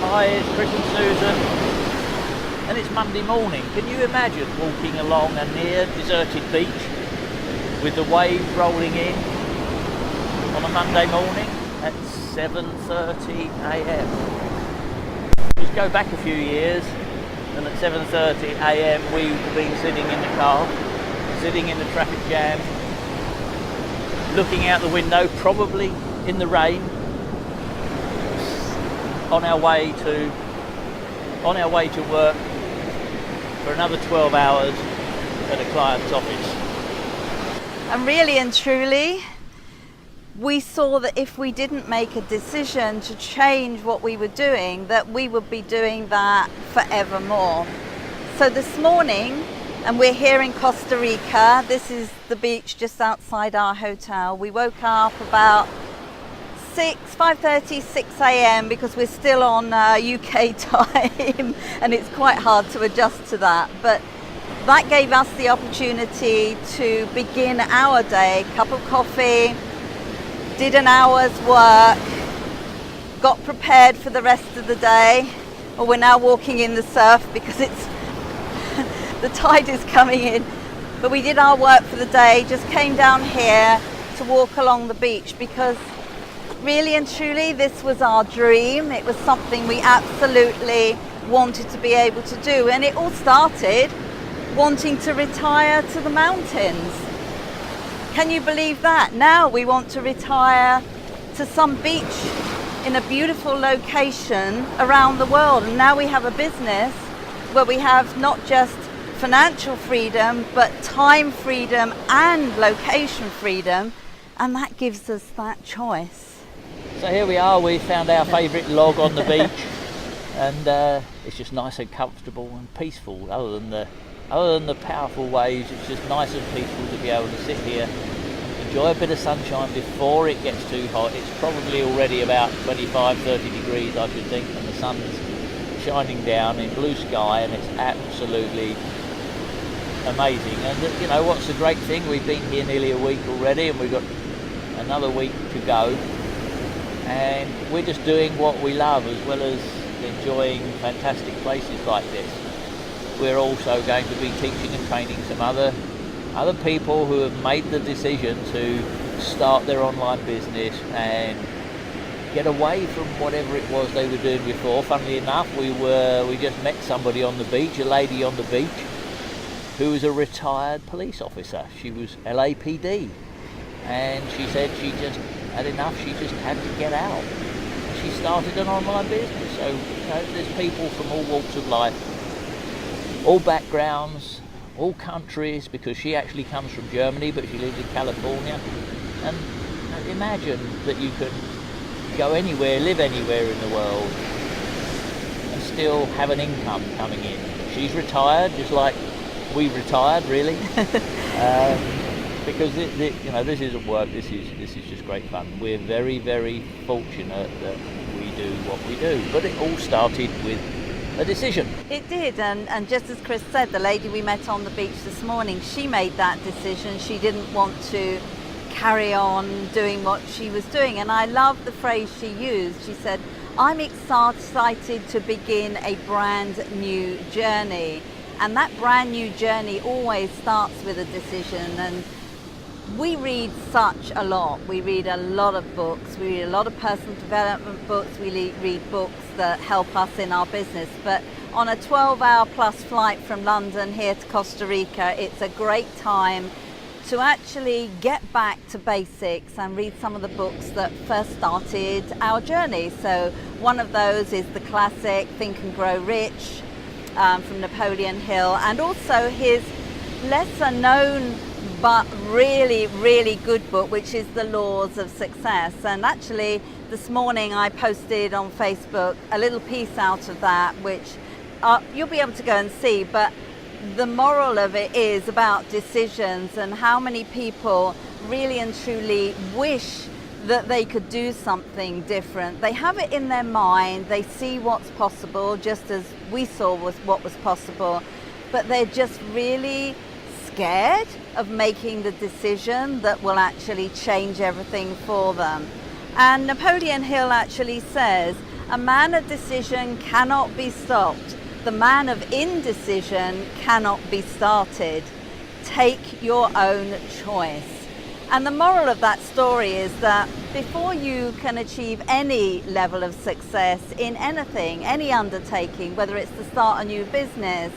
Hi, it's Chris and Susan. And it's Monday morning. Can you imagine walking along a near deserted beach with the waves rolling in on a Monday morning at 7:30 a.m. Just go back a few years and at 7:30 a.m. we would have been sitting in the car, sitting in the traffic jam, looking out the window, probably in the rain, on our way to work for another 12 hours at a client's office. And really and truly, we saw that if we didn't make a decision to change what we were doing, that we would be doing that forevermore. So this morning, and we're here in Costa Rica, this is the beach just outside our hotel. We woke up about 5:30, 6 a.m. because we're still on UK time and it's quite hard to adjust to that. But that gave us the opportunity to begin our day, cup of coffee, did an hour's work, got prepared for the rest of the day. Well, we're now walking in the surf because it's the tide is coming in. But we did our work for the day, just came down here to walk along the beach because really and truly this was our dream. It was something we absolutely wanted to be able to do. And it all started wanting to retire to the mountains. Can you believe that? Now we want to retire to some beach in a beautiful location around the world. And now we have a business where we have not just financial freedom, but time freedom and location freedom. And that gives us that choice. So here we are, we found our favourite log on the beach and it's just nice and comfortable and peaceful. Other than the powerful waves, it's just nice and peaceful to be able to sit here, enjoy a bit of sunshine before it gets too hot. It's probably already about 25, 30 degrees I should think, and the sun's shining down in blue sky and it's absolutely amazing. And you know what's the great thing? We've been here nearly a week already and we've got another week to go. And we're just doing what we love as well as enjoying fantastic places like this. We're also going to be teaching and training some other people who have made the decision to start their online business and get away from whatever it was they were doing before. Funnily enough, we just met somebody on the beach, a lady on the beach, who was a retired police officer. She was LAPD. And she said she just had enough, she just had to get out. She started an online business. So, you know, there's people from all walks of life, all backgrounds, all countries, because she actually comes from Germany, but she lives in California. And you know, imagine that you can go anywhere, live anywhere in the world, and still have an income coming in. She's retired, just like we retired, really. Because you know, this isn't work. This is just great fun. We're very, very fortunate that we do what we do. But it all started with a decision. It did, and just as Chris said, the lady we met on the beach this morning, she made that decision. She didn't want to carry on doing what she was doing. And I love the phrase she used. She said, "I'm excited to begin a brand new journey." And that brand new journey always starts with a decision. And we read such a lot. We read a lot of books. We read a lot of personal development books. We read books that help us in our business. But on a 12-hour plus flight from London here to Costa Rica, it's a great time to actually get back to basics and read some of the books that first started our journey. So one of those is the classic Think and Grow Rich from Napoleon Hill, and also his lesser known but really, really good book, which is The Laws of Success. And actually this morning I posted on Facebook a little piece out of that, which you'll be able to go and see. But the moral of it is about decisions and how many people really and truly wish that they could do something different. They have it in their mind, they see what's possible, just as we saw what was possible, but they're just really scared of making the decision that will actually change everything for them. And Napoleon Hill actually says, A man of decision cannot be stopped. The man of indecision cannot be started. Take your own choice. And the moral of that story is that before you can achieve any level of success in anything, any undertaking, whether it's to start a new business,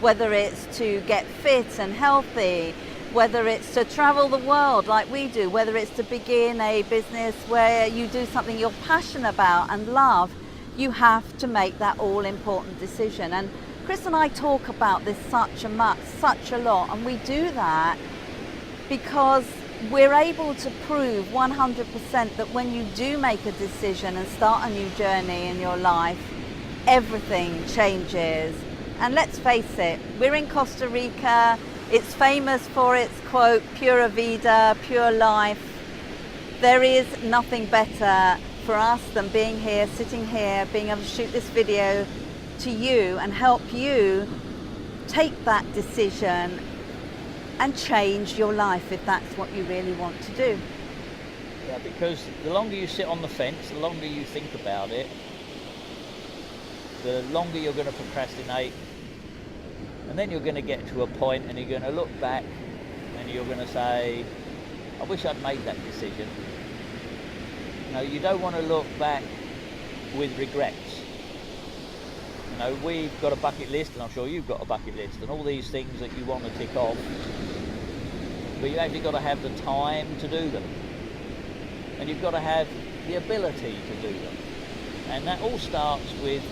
whether it's to get fit and healthy, whether it's to travel the world like we do, whether it's to begin a business where you do something you're passionate about and love, you have to make that all-important decision. And Chris and I talk about this such a lot, and we do that because we're able to prove 100% that when you do make a decision and start a new journey in your life, everything changes. And let's face it, we're in Costa Rica. It's famous for its quote, Pura Vida, pure life. There is nothing better for us than being here, sitting here, being able to shoot this video to you and help you take that decision and change your life if that's what you really want to do. Yeah, because the longer you sit on the fence, the longer you think about it, the longer you're going to procrastinate, and then you're going to get to a point and you're going to look back and you're going to say, I wish I'd made that decision. You know, you don't want to look back with regrets. You know, we've got a bucket list, and I'm sure you've got a bucket list, and all these things that you want to tick off, but you actually got to have the time to do them, and you've got to have the ability to do them, and that all starts with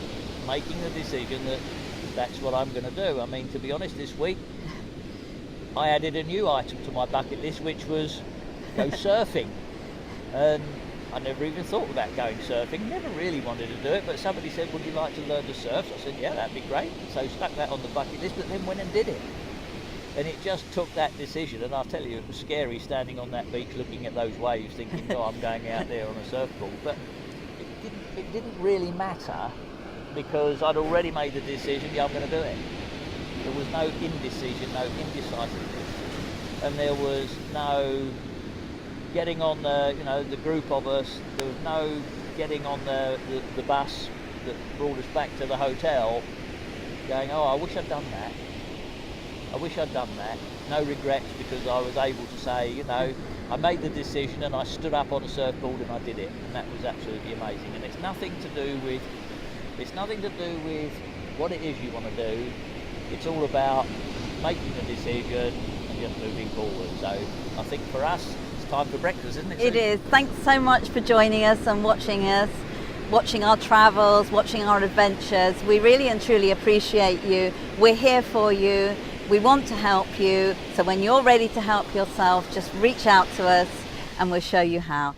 making the decision that that's what I'm going to do. I mean, to be honest, this week I added a new item to my bucket list, which was go surfing, and I never even thought about going surfing, never really wanted to do it, but somebody said, would you like to learn to surf? So I said, yeah, that'd be great. So stuck that on the bucket list, but then went and did it. And it just took that decision, and I'll tell you, it was scary standing on that beach looking at those waves thinking, oh, I'm going out there on a surfboard. But it didn't really matter because I'd already made the decision, yeah, I'm going to do it. There was no indecision, no indecisiveness, and there was no getting on the group of us, there was no getting on the bus that brought us back to the hotel going, oh, I wish I'd done that. I wish I'd done that. No regrets, because I was able to say, you know, I made the decision and I stood up on a surfboard and I did it, and that was absolutely amazing. And it's nothing to do with what it is you want to do. It's all about making a decision and just moving forward. So I think for us, time for breakfast, isn't it? It is. Thanks so much for joining us and watching our travels, watching our adventures. We really and truly appreciate you. We're here for you. We want to help you. So when you're ready to help yourself, just reach out to us and we'll show you how.